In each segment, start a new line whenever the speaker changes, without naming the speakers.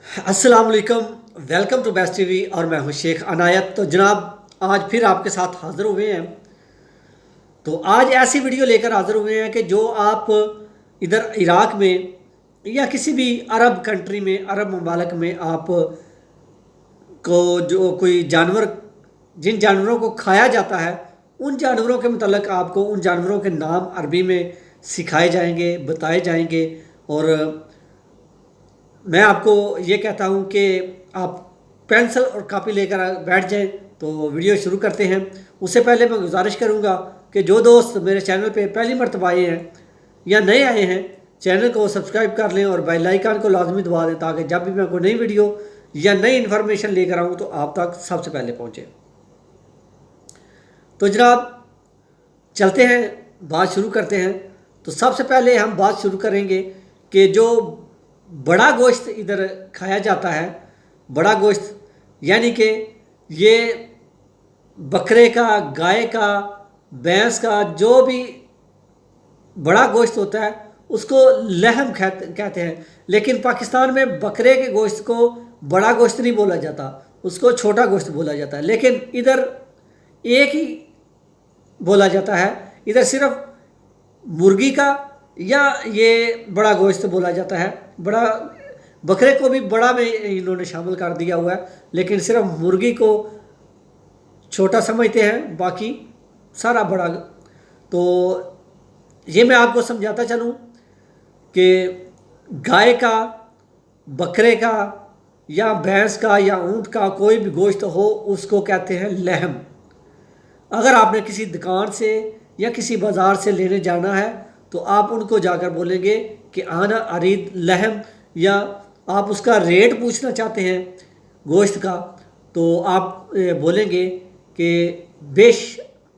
अस्सलाम वालेकुम। Welcome to best TV और मैं हूं शेख अनायत। तो जनाब, आज फिर आपके साथ हाज़िर हुए हैं। तो आज ऐसी वीडियो लेकर हाज़िर हुए हैं कि जो आप इधर इराक़ में या किसी भी अरब कंट्री में, अरब ममालिक में आप को जो कोई जानवर, जिन जानवरों को खाया जाता है, उन जानवरों के मतलब आपको उन जानवरों के नाम अरबी में सिखाए जाएंगे, बताए जाएंगे। और मैं आपको ये कहता हूँ कि आप पेंसिल और कापी लेकर बैठ जाएं। तो वीडियो शुरू करते हैं। उससे पहले मैं गुजारिश करूँगा कि जो दोस्त मेरे चैनल पे पहली मरतबा आए हैं या नए आए हैं, चैनल को सब्सक्राइब कर लें और बेल आइकन को लाजमी दबा दें, ताकि जब भी मैं कोई नई वीडियो या नई इन्फॉर्मेशन लेकर आऊँ तो आप तक सबसे पहले पहुँचे। तो जनाब, चलते हैं, बात शुरू करते हैं। तो सबसे पहले हम बात शुरू करेंगे कि जो बड़ा गोश्त इधर खाया जाता है, बड़ा गोश्त यानी कि ये बकरे का, गाय का, भैंस का, जो भी बड़ा गोश्त होता है उसको लहम कहते हैं। लेकिन पाकिस्तान में बकरे के गोश्त को बड़ा गोश्त नहीं बोला जाता, उसको छोटा गोश्त बोला जाता है। लेकिन इधर एक ही बोला जाता है, इधर सिर्फ मुर्गी का या ये बड़ा गोश्त बोला जाता है। बड़ा बकरे को भी बड़ा में इन्होंने शामिल कर दिया हुआ है, लेकिन सिर्फ मुर्गी को छोटा समझते हैं, बाकी सारा बड़ा। तो ये मैं आपको समझाता चलूँ कि गाय का, बकरे का या भैंस का या ऊँट का कोई भी गोश्त हो, उसको कहते हैं लहम। अगर आपने किसी दुकान से या किसी बाज़ार से लेने जाना है तो आप उनको जाकर बोलेंगे कि आना अरीद लहम, या आप उसका रेट पूछना चाहते हैं गोश्त का तो आप बोलेंगे कि बेश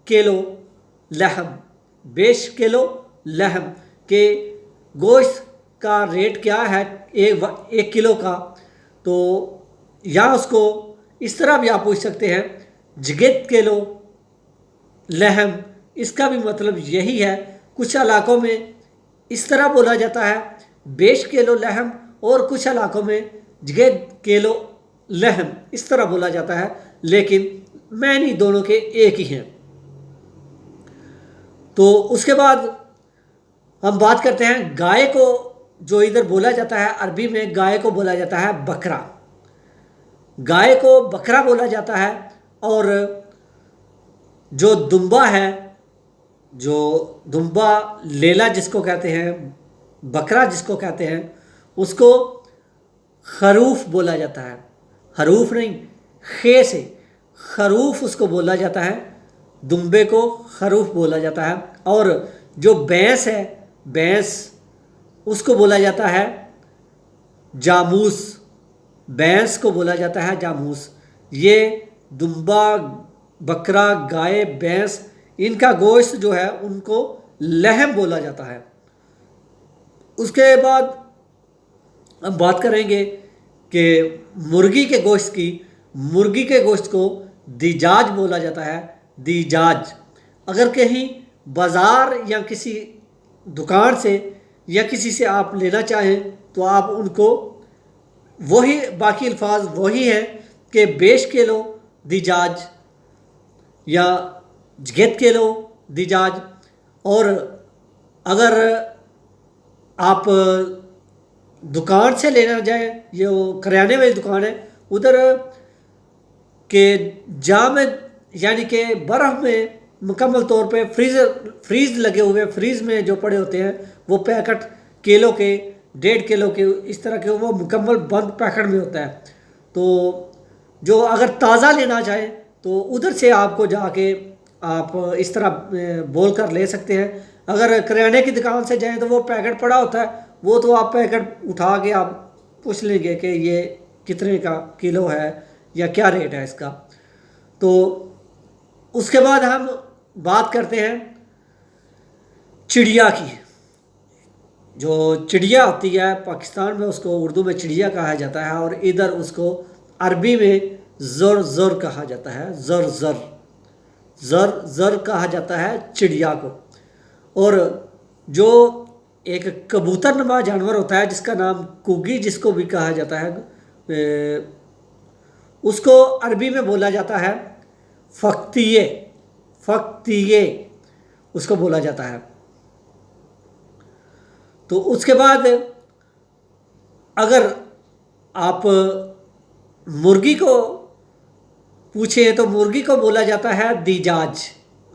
किलो लहम, बेश किलो लहम, के गोश्त का रेट क्या है एक किलो का। तो या उसको इस तरह भी आप पूछ सकते हैं, जगत किलो लहम, इसका भी मतलब यही है। कुछ इलाकों में इस तरह बोला जाता है बेश किलो लहम, और कुछ इलाकों में जगत किलो लहम इस तरह बोला जाता है, लेकिन मैनी दोनों के एक ही हैं। तो उसके बाद हम बात करते हैं गाय को। जो इधर बोला जाता है अरबी में, गाय को बोला जाता है बकरा, गाय को बकरा बोला जाता है। और जो दुम्बा है, जो दुम्बा लेला जिसको कहते हैं, बकरा जिसको कहते हैं, उसको खरूफ बोला जाता है। हरूफ नहीं, खे से खरूफ उसको बोला जाता है, दुम्बे को खरूफ बोला जाता है। और जो भैंस है, भैंस, उसको बोला जाता है जामूस, भैंस को बोला जाता है जामूस। ये दुम्बा, बकरा, गाय, भैंस, इनका गोश्त जो है उनको लहम बोला जाता है। उसके बाद हम बात करेंगे कि मुर्गी के गोश्त की। मुर्गी के गोश्त को दिजाज बोला जाता है, दिजाज। अगर कहीं बाज़ार या किसी दुकान से या किसी से आप लेना चाहें तो आप उनको वही बाकी अल्फाज वही हैं कि बेश किलो दिजाज या जगत किलो दिजाज। और अगर आप दुकान से लेना जाए, ये करियाने वाली दुकान है, उधर के जाम यानी कि बर्फ़ में मुकम्मल तौर पे फ्रीज़ लगे हुए, फ्रीज़ में जो पड़े होते हैं वो पैकेट किलो के, 1.5 किलो के, इस तरह के वो मुकम्मल बंद पैकेट में होता है। तो जो अगर ताज़ा लेना चाहें तो उधर से आपको जाके आप इस तरह बोल कर ले सकते हैं। अगर करियाने की दुकान से जाएं तो वो पैकेट पड़ा होता है, वो तो आप पैकेट उठा के आप पूछ लेंगे कि ये कितने का किलो है या क्या रेट है इसका। तो उसके बाद हम बात करते हैं चिड़िया की। जो चिड़िया होती है पाकिस्तान में, उसको उर्दू में चिड़िया कहा जाता है, और इधर उसको अरबी में ज़र ज़र कहा जाता है, ज़र ज़र, ज़र ज़र कहा जाता है चिड़िया को। और जो एक कबूतर नुमा जानवर होता है जिसका नाम कुगी जिसको भी कहा जाता है, उसको अरबी में बोला जाता है फ़क्तिये। फ़क्तिये उसको बोला जाता है। तो उसके बाद अगर आप मुर्गी को पूछे तो मुर्गी को बोला जाता है दिजाज।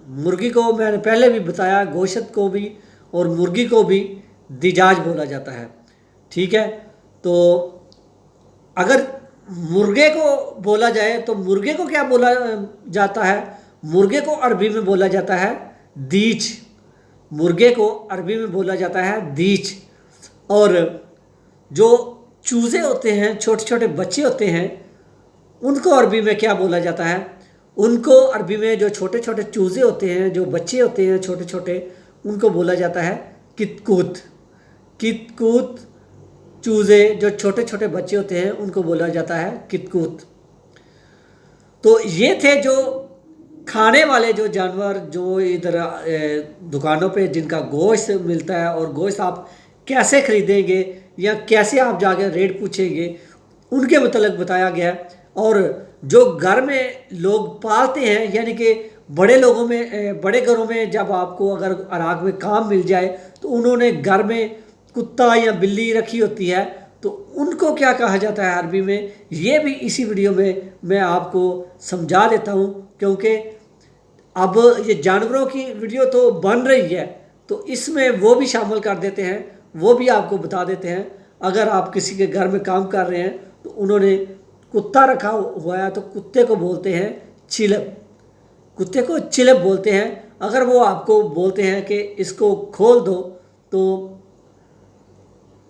मुर्गी को मैंने पहले भी बताया, गोश्त को भी और मुर्गी को भी दिजाज बोला जाता है। ठीक है, तो अगर मुर्गे को बोला जाए तो मुर्गे को क्या बोला जाता है? मुर्गे को अरबी में बोला जाता है दीच। मुर्गे को अरबी में बोला जाता है दीच। और जो चूज़े होते हैं, छोटे छोटे बच्चे होते हैं, उनको अरबी में क्या बोला जाता है? उनको अरबी में जो छोटे छोटे चूज़े होते हैं, जो बच्चे होते हैं छोटे छोटे, उनको बोला जाता है कितकूत। कितकूत चूज़े जो छोटे छोटे बच्चे होते हैं उनको बोला जाता है कितकूत। तो ये थे जो खाने वाले जो जानवर जो इधर दुकानों पे जिनका गोश्त मिलता है, और गोश्त आप कैसे ख़रीदेंगे या कैसे आप जाके रेट पूछेंगे, उनके मतलब बताया गया। और जो घर में लोग पालते हैं, यानी कि बड़े लोगों में, बड़े घरों में जब आपको अगर अराक में काम मिल जाए तो उन्होंने घर में कुत्ता या बिल्ली रखी होती है, तो उनको क्या कहा जाता है अरबी में, ये भी इसी वीडियो में मैं आपको समझा देता हूँ। क्योंकि अब ये जानवरों की वीडियो तो बन रही है, तो इसमें वो भी शामिल कर देते हैं, वो भी आपको बता देते हैं। अगर आप किसी के घर में काम कर रहे हैं तो उन्होंने कुत्ता रखा हुआ है तो कुत्ते को बोलते हैं चिलब। कुत्ते को चिलब बोलते हैं। अगर वो आपको बोलते हैं कि इसको खोल दो, तो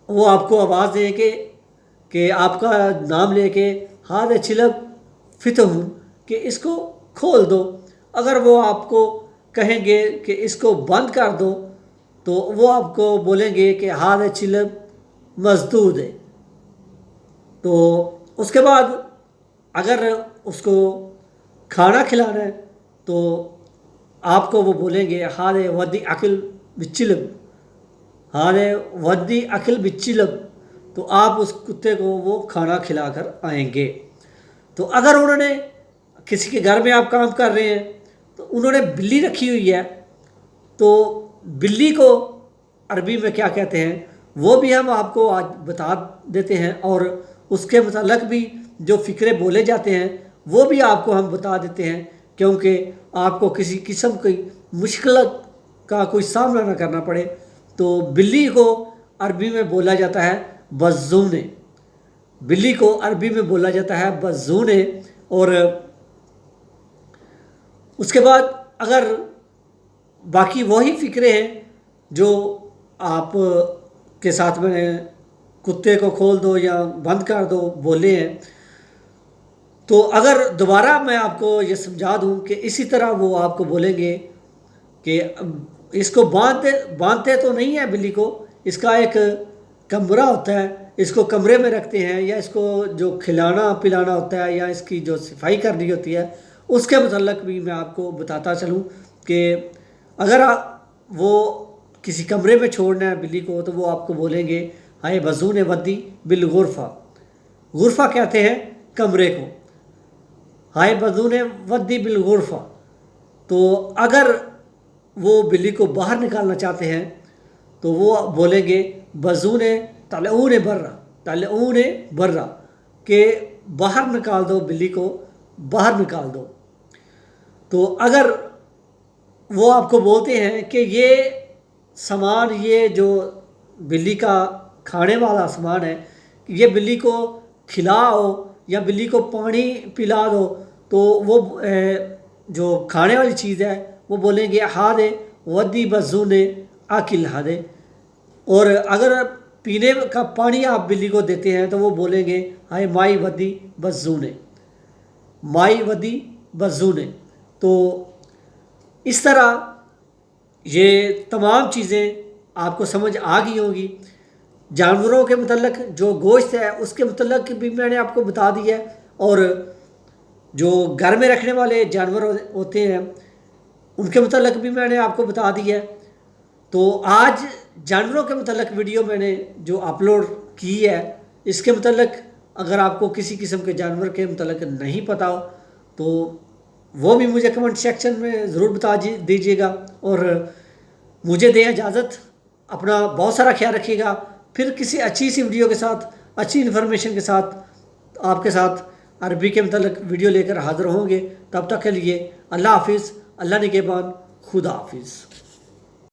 वो आपको आवाज़ देंगे कि आपका नाम लेके हाथ चिलब फितहुन, कि इसको खोल दो। अगर वो आपको कहेंगे कि इसको बंद कर दो, तो वो आपको बोलेंगे कि हाथ चिलब मजदूद है। तो उसके बाद अगर उसको खाना खिलाना है तो आपको वो बोलेंगे हादे वदी अकिल बिचिलब। हादे वदी अकिल बिचिलब, तो आप उस कुत्ते को वो खाना खिलाकर आएंगे। तो अगर उन्होंने किसी के घर में आप काम कर रहे हैं तो उन्होंने बिल्ली रखी हुई है, तो बिल्ली को अरबी में क्या कहते हैं वो भी हम आपको आज बता देते हैं। और उसके मतलब भी जो फ़िक्रे बोले जाते हैं वो भी आपको हम बता देते हैं, क्योंकि आपको किसी किस्म की मुश्किल का कोई सामना ना करना पड़े। तो बिल्ली को अरबी में बोला जाता है बज़ूने। बिल्ली को अरबी में बोला जाता है बज़ूने। और उसके बाद अगर बाकी वही फ़िक्रे हैं जो आप के साथ मैंने कुत्ते को खोल दो या बंद कर दो बोले हैं, तो अगर दोबारा मैं आपको ये समझा दूं कि इसी तरह वो आपको बोलेंगे कि इसको बांधते तो नहीं है बिल्ली को, इसका एक कमरा होता है, इसको कमरे में रखते हैं, या इसको जो खिलाना पिलाना होता है या इसकी जो सफाई करनी होती है उसके मतलब भी मैं आपको बताता चलूँ कि अगर वो किसी कमरे में छोड़ना है बिल्ली को तो वो आपको बोलेंगे हाय बज़ून वद्दी बिल गुरफ़ा। गुरफ़ा कहते हैं कमरे को, हाय बज़ून वद्दी बिल गुरफ़ा। तो अगर वो बिल्ली को बाहर निकालना चाहते हैं तो वो बोलेंगे बज़ून तलऊन बर्रा, तलऊन बर्रा, के बाहर निकाल दो बिल्ली को, बाहर निकाल दो। तो अगर वो आपको बोलते हैं कि ये सामान, ये जो बिल्ली का खाने वाला सामान है, ये बिल्ली को खिलाओ या बिल्ली को पानी पिला दो, तो वो जो खाने वाली चीज़ है वो बोलेंगे हादे वदी बज़ूने आकिल हादे। और अगर पीने का पानी आप बिल्ली को देते हैं तो वो बोलेंगे हाय माई वदी बज़ूने, माई वदी बज़ूने। तो इस तरह ये तमाम चीज़ें आपको समझ आ गई होंगी। जानवरों के मतलब जो गोश्त है उसके मतलब भी मैंने आपको बता दिया है, और जो घर में रखने वाले जानवर होते हैं उनके मतलब भी मैंने आपको बता दिया है। तो आज जानवरों के मतलब वीडियो मैंने जो अपलोड की है इसके मतलब अगर आपको किसी किस्म के जानवर के मतलब नहीं पता हो तो वो भी मुझे कमेंट सेक्शन में ज़रूर बता दीजिएगा। और मुझे दें इजाज़त, अपना बहुत सारा ख्याल रखिएगा। फिर किसी अच्छी सी वीडियो के साथ, अच्छी इन्फॉर्मेशन के साथ आपके साथ अरबी के मतलब वीडियो लेकर हाज़िर होंगे। तब तक के लिए अल्लाह हाफिज़, अल्लाह निगहबान, खुदा हाफिज़।